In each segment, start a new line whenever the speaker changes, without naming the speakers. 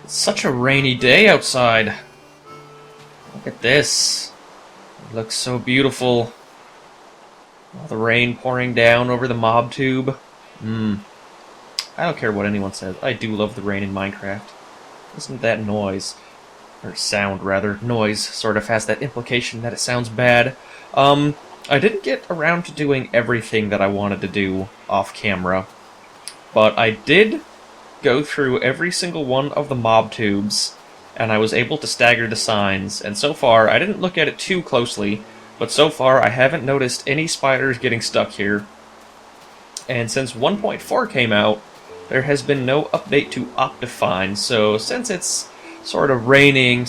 It's such a rainy day outside. Look at this. It looks so beautiful. All the rain pouring down over the mob tube. I don't care what anyone says. I do love the rain in Minecraft. Isn't that noise? Or sound, rather. Noise sort of has that implication that it sounds bad. I didn't get around to doing everything that I wanted to do off camera. But I did go through every single one of the mob tubes, and I was able to stagger the signs. And so far, I didn't look at it too closely, but so far I haven't noticed any spiders getting stuck here. And since 1.4 came out, there has been no update to Optifine, so since it's sort of raining,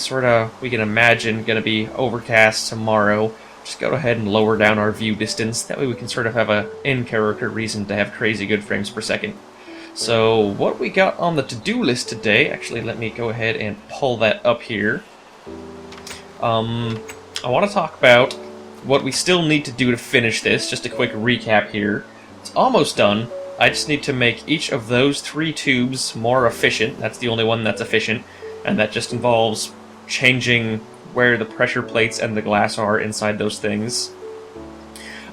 we can imagine, going to be overcast tomorrow, just go ahead and lower down our view distance. That way we can sort of have a in-character reason to have crazy good frames per second. So what we got on the to-do list today, actually let me go ahead and pull that up here. I want to talk about what we still need to do to finish this, just a quick recap here. It's almost done. I just need to make each of those 3 tubes more efficient. That's the only one that's efficient, and that just involves changing where the pressure plates and the glass are inside those things.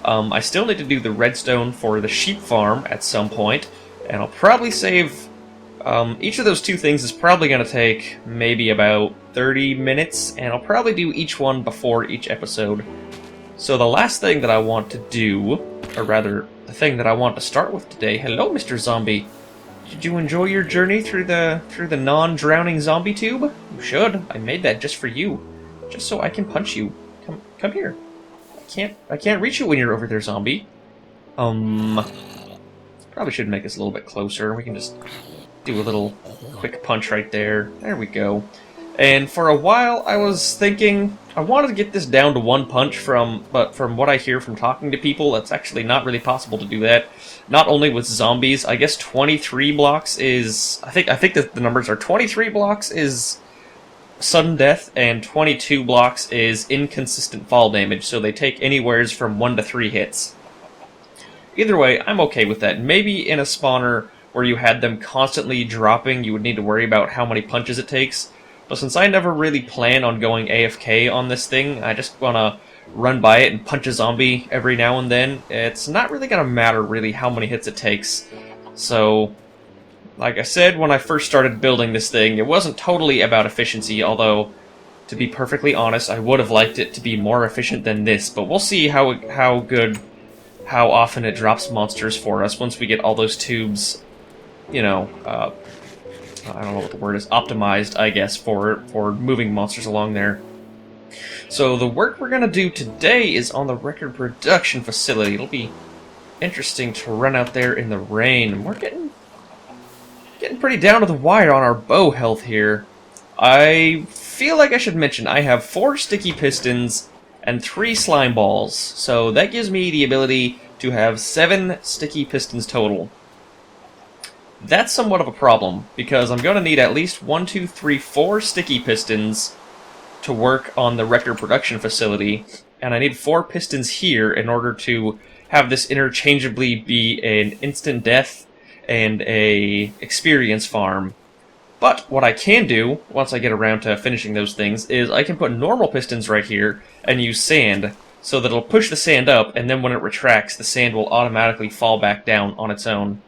I still need to do the redstone for the sheep farm at some point, and I'll probably save... each of those 2 things is probably going to take maybe about 30 minutes, and I'll probably do each one before each episode. So the last thing that I want to do, or rather, the thing that I want to start with today... Hello, Mr. Zombie! Did you enjoy your journey through the non-drowning zombie tube? You should. I made that just for you. Just so I can punch you. Come here. I can't reach you when you're over there, zombie. Probably should make this a little bit closer. We can just do a little quick punch right there. There we go. And for a while, I was thinking I wanted to get this down to 1 punch, but from what I hear from talking to people, it's actually not really possible to do that. Not only with zombies, I guess 23 blocks is... I think that the numbers are 23 blocks is sudden death, and 22 blocks is inconsistent fall damage, so they take anywheres from 1 to 3 hits. Either way, I'm okay with that. Maybe in a spawner where you had them constantly dropping, you would need to worry about how many punches it takes. But since I never really plan on going AFK on this thing, I just want to run by it and punch a zombie every now and then, it's not really going to matter really how many hits it takes. So, like I said, when I first started building this thing, it wasn't totally about efficiency, although, to be perfectly honest, I would have liked it to be more efficient than this, but we'll see how often it drops monsters for us once we get all those tubes, you know, I don't know what the word is, optimized, I guess, for moving monsters along there. So the work we're going to do today is on the record production facility. It'll be interesting to run out there in the rain. We're getting pretty down to the wire on our bow health here. I feel like I should mention I have 4 sticky pistons and 3 slime balls, so that gives me the ability to have 7 sticky pistons total. That's somewhat of a problem, because I'm going to need at least 1, 2, 3, 4 sticky pistons to work on the record production facility, and I need 4 pistons here in order to have this interchangeably be an instant death and a experience farm. But what I can do, once I get around to finishing those things, is I can put normal pistons right here and use sand, so that it'll push the sand up, and then when it retracts, the sand will automatically fall back down on its own.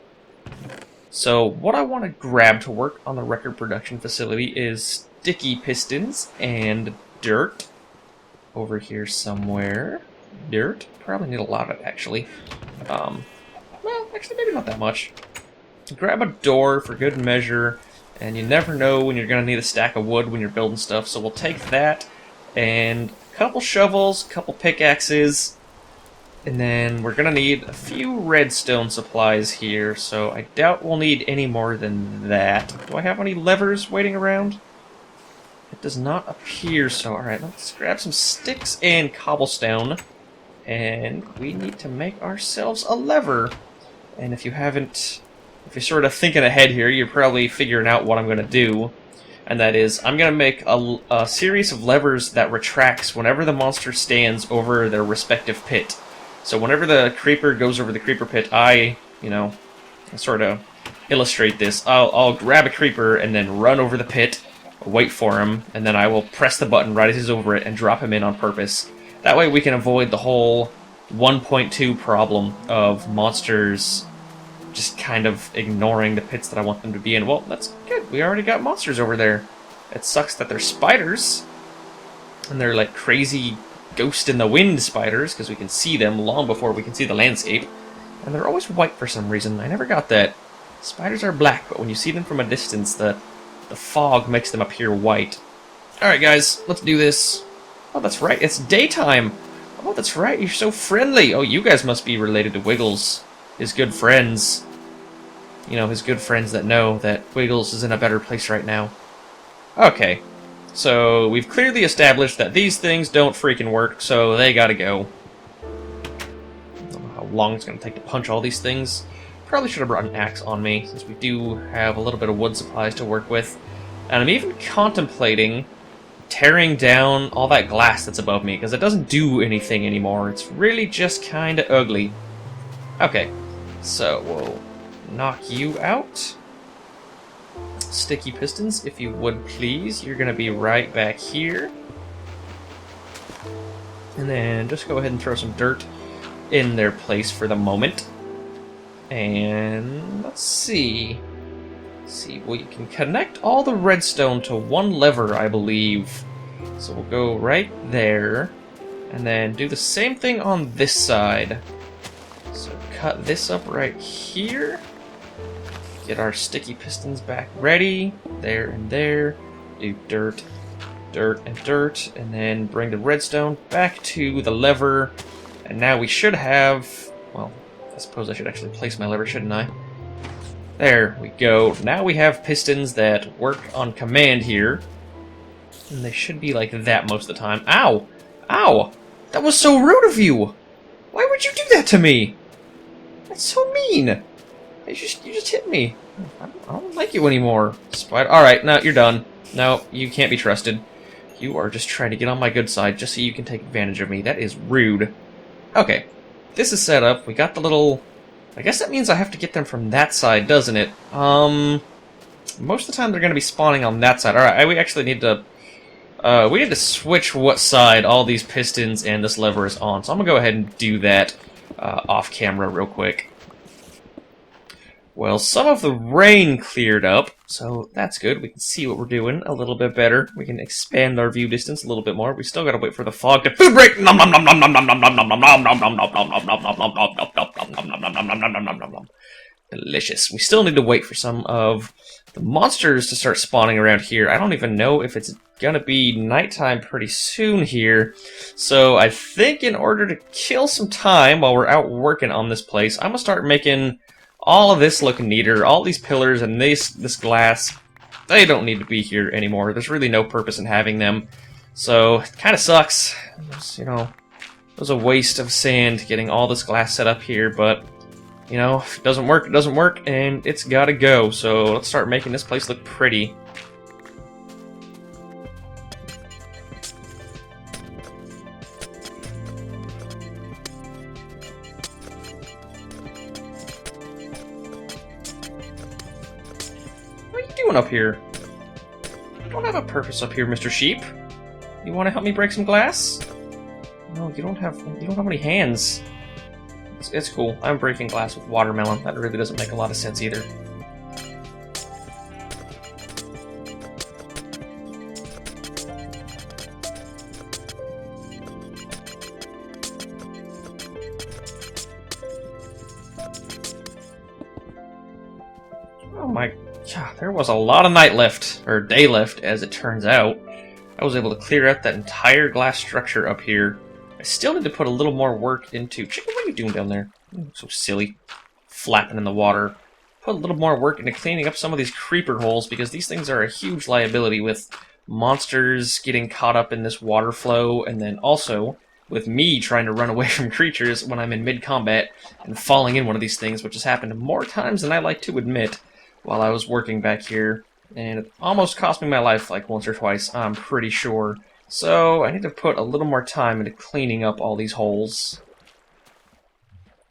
So what I want to grab to work on the record production facility is sticky pistons and dirt. Over here somewhere. Dirt? Probably need a lot of it, actually. Well, actually, maybe not that much. Grab a door for good measure, and you never know when you're going to need a stack of wood when you're building stuff, so we'll take that, and a couple shovels, a couple pickaxes, and then we're going to need a few redstone supplies here, so I doubt we'll need any more than that. Do I have any levers waiting around? It does not appear so. Alright, let's grab some sticks and cobblestone, and we need to make ourselves a lever. And if you're sort of thinking ahead here, you're probably figuring out what I'm going to do. And that is, I'm going to make a series of levers that retracts whenever the monster stands over their respective pit. So whenever the creeper goes over the creeper pit, I sort of illustrate this. I'll grab a creeper and then run over the pit, wait for him, and then I will press the button right as he's over it and drop him in on purpose. That way we can avoid the whole 1.2 problem of monsters just kind of ignoring the pits that I want them to be in. Well, that's good. We already got monsters over there. It sucks that they're spiders, and they're like crazy ghost in the wind spiders, because we can see them long before we can see the landscape. And they're always white for some reason. I never got that. Spiders are black, but when you see them from a distance, the fog makes them appear white. Alright guys, let's do this. Oh, that's right, it's daytime! Oh, that's right, you're so friendly! Oh, you guys must be related to Wiggles. His good friends. You know, his good friends that know that Wiggles is in a better place right now. Okay. So, we've clearly established that these things don't freaking work, so they gotta go. I don't know how long it's gonna take to punch all these things. Probably should have brought an axe on me, since we do have a little bit of wood supplies to work with. And I'm even contemplating tearing down all that glass that's above me, because it doesn't do anything anymore. It's really just kinda ugly. Okay, so we'll knock you out. Sticky pistons, if you would please. You're gonna be right back here. And then just go ahead and throw some dirt in their place for the moment. And let's see. Well, you can connect all the redstone to one lever, I believe. So we'll go right there. And then do the same thing on this side. So cut this up right here. Get our sticky pistons back ready. There and there. Do dirt, dirt, and dirt. And then bring the redstone back to the lever. And now we should have... Well, I suppose I should actually place my lever, shouldn't I? There we go. Now we have pistons that work on command here. And they should be like that most of the time. Ow! Ow! That was so rude of you! Why would you do that to me? That's so mean! You just hit me. I don't like you anymore. Spider. Alright, no, you're done. No, you can't be trusted. You are just trying to get on my good side just so you can take advantage of me. That is rude. Okay. This is set up. We got the little... I guess that means I have to get them from that side, doesn't it? Most of the time they're going to be spawning on that side. Alright, we actually need to... we need to switch what side all these pistons and this lever is on. So I'm going to go ahead and do that off camera real quick. Well, some of the rain cleared up, so that's good. We can see what we're doing a little bit better. We can expand our view distance a little bit more. We still gotta wait for the fog to food break. Delicious. We still need to wait for some of the monsters to start spawning around here. I don't even know if it's gonna be nighttime pretty soon here. So I think in order to kill some time while we're out working on this place, I'm gonna start making all of this look neater. All these pillars and this glass, they don't need to be here anymore. There's really no purpose in having them. So, it kind of sucks. You know, it was a waste of sand getting all this glass set up here, but, you know, if it doesn't work, it doesn't work, and it's gotta go. So, let's start making this place look pretty. Up here. You don't have a purpose up here, Mr. Sheep. You want to help me break some glass? No, you don't have any hands. It's cool. I'm breaking glass with watermelon. That really doesn't make a lot of sense either. Oh my... Yeah, there was a lot of night left, or day left, as it turns out. I was able to clear out that entire glass structure up here. I still need to put a little more work into... Chicken, what are you doing down there? So silly. Flapping in the water. Put a little more work into cleaning up some of these creeper holes, because these things are a huge liability with monsters getting caught up in this water flow, and then also with me trying to run away from creatures when I'm in mid-combat and falling in one of these things, which has happened more times than I like to admit. While I was working back here, and it almost cost me my life like once or twice, I'm pretty sure. So I need to put a little more time into cleaning up all these holes.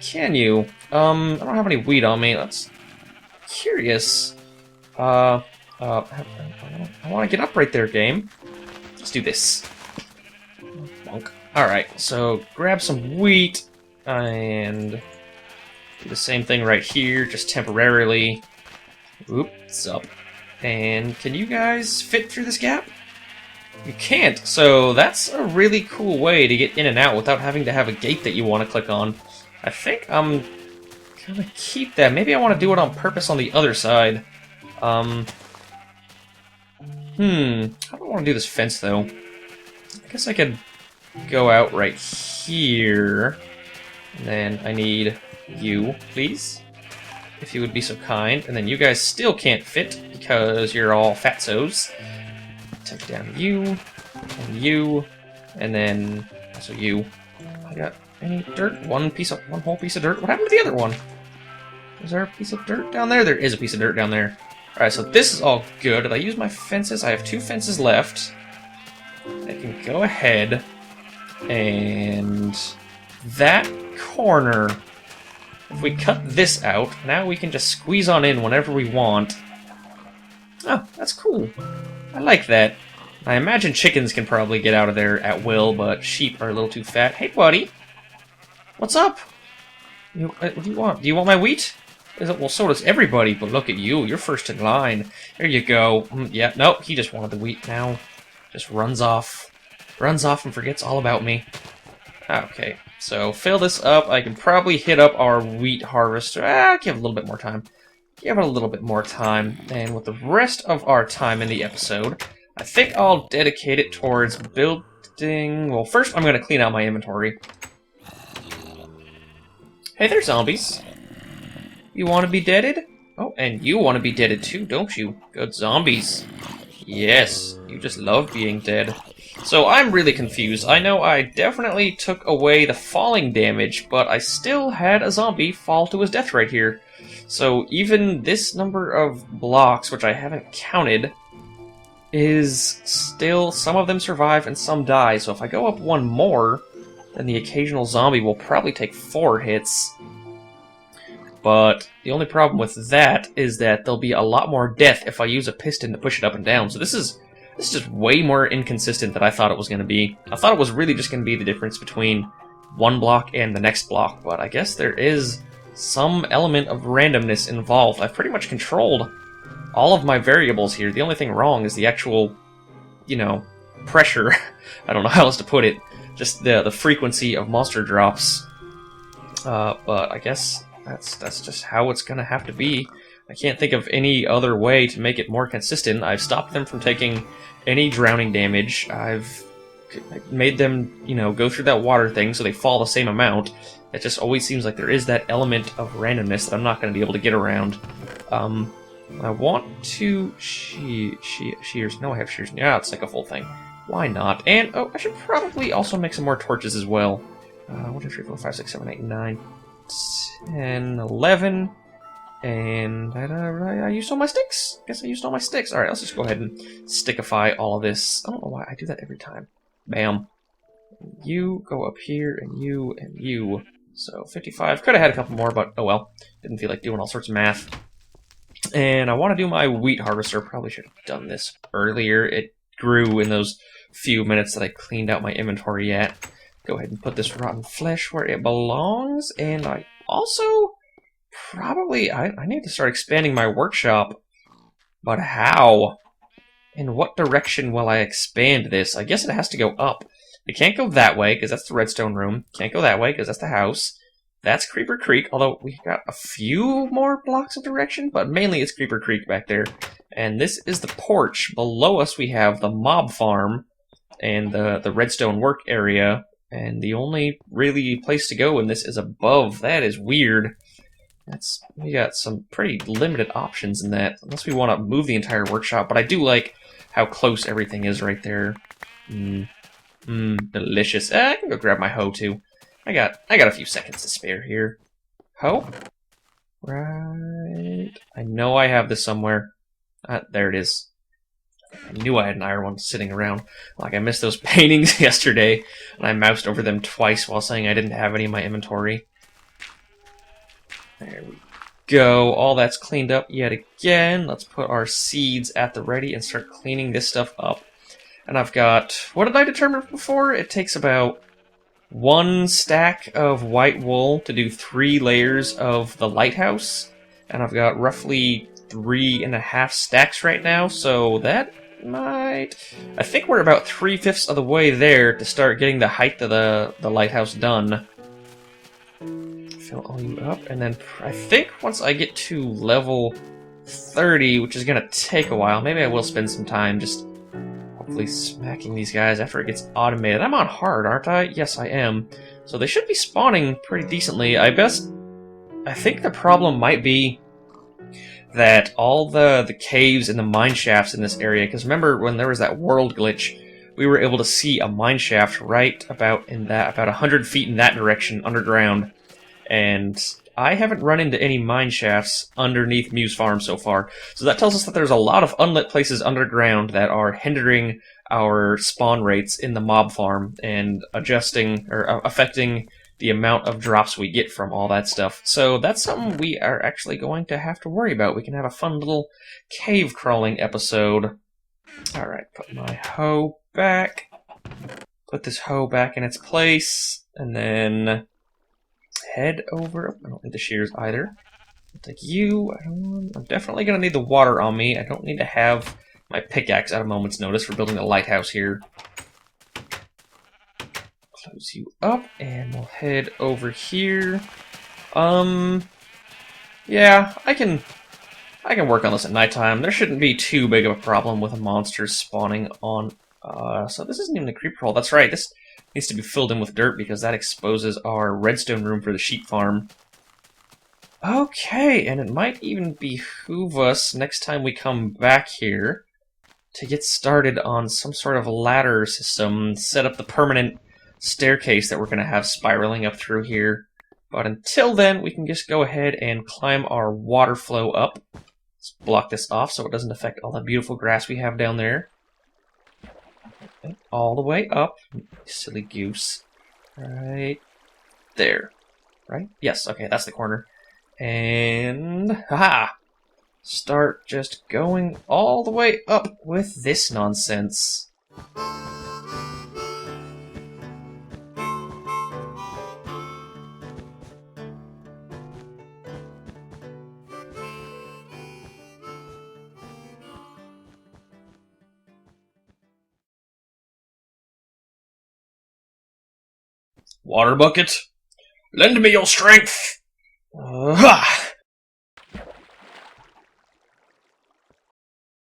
can you? I don't have any wheat on me. That's curious. I want to get up right there, game. Let's do this. Bonk. Alright, so grab some wheat and do the same thing right here, just temporarily. Oops, up. And can you guys fit through this gap? You can't, so that's a really cool way to get in and out without having to have a gate that you want to click on. I think I'm gonna keep that. Maybe I want to do it on purpose on the other side. I don't want to do this fence, though. I guess I could go out right here. And then I need you, please. If you would be so kind. And then you guys still can't fit because you're all fatsos. Take down you, and then also you. I got any dirt? One whole piece of dirt. What happened to the other one? Is there a piece of dirt down there? There is a piece of dirt down there. Alright, so this is all good. Did I use my fences? I have 2 fences left. I can go ahead and that corner, if we cut this out, now we can just squeeze on in whenever we want. Oh, that's cool. I like that. I imagine chickens can probably get out of there at will, but sheep are a little too fat. Hey, buddy. What's up? What do you want? Do you want my wheat? Well, so does everybody, but look at you. You're first in line. There you go. Yeah, nope, he just wanted the wheat now. Just runs off. Runs off and forgets all about me. Okay, so fill this up. I can probably hit up our wheat harvester. Give it a little bit more time. Give it a little bit more time. And with the rest of our time in the episode, I think I'll dedicate it towards building... Well, first I'm going to clean out my inventory. Hey there, zombies. You want to be deaded? Oh, and you want to be deaded too, don't you? Good zombies. Yes, you just love being dead. So I'm really confused. I know I definitely took away the falling damage, but I still had a zombie fall to his death right here. So even this number of blocks, which I haven't counted, is still... Some of them survive and some die. So if I go up one more, then the occasional zombie will probably take 4 hits. But the only problem with that is that there'll be a lot more death if I use a piston to push it up and down. So this is just way more inconsistent than I thought it was going to be. I thought it was really just going to be the difference between one block and the next block, but I guess there is some element of randomness involved. I've pretty much controlled all of my variables here. The only thing wrong is the actual, you know, pressure. I don't know how else to put it. Just the frequency of monster drops. But I guess that's just how it's gonna have to be. I can't think of any other way to make it more consistent. I've stopped them from taking any drowning damage. I've made them, you know, go through that water thing so they fall the same amount. It just always seems like there is that element of randomness that I'm not going to be able to get around. I want to shears. No, I have shears. Yeah, it's like a full thing. Why not? And, oh, I should probably also make some more torches as well. 1, 2, 3, 4, 5, 6, 7, 8, 9, 10, 11... And I used all my sticks. Guess I used all my sticks. Alright, let's just go ahead and stickify all of this. I don't know why I do that every time. Bam. You go up here, and you. So 55. Could have had a couple more, but oh well. Didn't feel like doing all sorts of math. And I want to do my wheat harvester. Probably should have done this earlier. It grew in those few minutes that I cleaned out my inventory at. Go ahead and put this rotten flesh where it belongs. And I also... Probably, I need to start expanding my workshop. But how? In what direction will I expand this? I guess it has to go up. It can't go that way, because that's the redstone room. Can't go that way, because that's the house. That's Creeper Creek, although we got a few more blocks of direction, but mainly it's Creeper Creek back there. And this is the porch. Below us we have the mob farm and the redstone work area. And the only really place to go in this is above. That is weird. We got some pretty limited options in that, unless we want to move the entire workshop, but I do like how close everything is right there. Delicious. I can go grab my hoe too. I got a few seconds to spare here. Hoe? Right. I know I have this somewhere. There it is. I knew I had an iron one sitting around. Like, I missed those paintings yesterday, and I moused over them twice while saying I didn't have any in my inventory. There we go. All that's cleaned up yet again. Let's put our seeds at the ready and start cleaning this stuff up. And I've got, what did I determine before? It takes about 1 stack of white wool to do 3 layers of the lighthouse. And I've got roughly 3.5 stacks right now, so that might... I think we're about 3/5 of the way there to start getting the height of the lighthouse done. Fill all you up, and then I think once I get to level 30, which is going to take a while, maybe I will spend some time just hopefully smacking these guys after it gets automated. I'm on hard, aren't I? Yes, I am. So they should be spawning pretty decently. I think the problem might be that all the caves and the mine shafts in this area, because remember when there was that world glitch, we were able to see a mine shaft right about 100 feet in that direction underground, and I haven't run into any mine shafts underneath Muse Farms so far, so that tells us that there's a lot of unlit places underground that are hindering our spawn rates in the mob farm and adjusting or affecting the amount of drops we get from all that stuff. So that's something we are actually going to have to worry about. We can have a fun little cave crawling episode. Alright, put my hoe back. Put this hoe back in its place. And then head over. I don't need the shears either. I'll take you. I'm definitely going to need the water on me. I don't need to have my pickaxe at a moment's notice for building the lighthouse here. Close you up, and we'll head over here. Yeah, I can work on this at nighttime. There shouldn't be too big of a problem with a monster spawning on. So this isn't even the creeper hole. That's right. This needs to be filled in with dirt because that exposes our redstone room for the sheep farm. Okay, and it might even behoove us next time we come back here to get started on some sort of ladder system, set up the permanent staircase that we're going to have spiraling up through here. But until then, we can just go ahead and climb our water flow up. Let's block this off so it doesn't affect all the beautiful grass we have down there. Okay, all the way up. Silly goose. Right there. Right? Yes, okay, that's the corner. And... haha! Start just going all the way up with this nonsense. Water bucket, lend me your strength. Ha!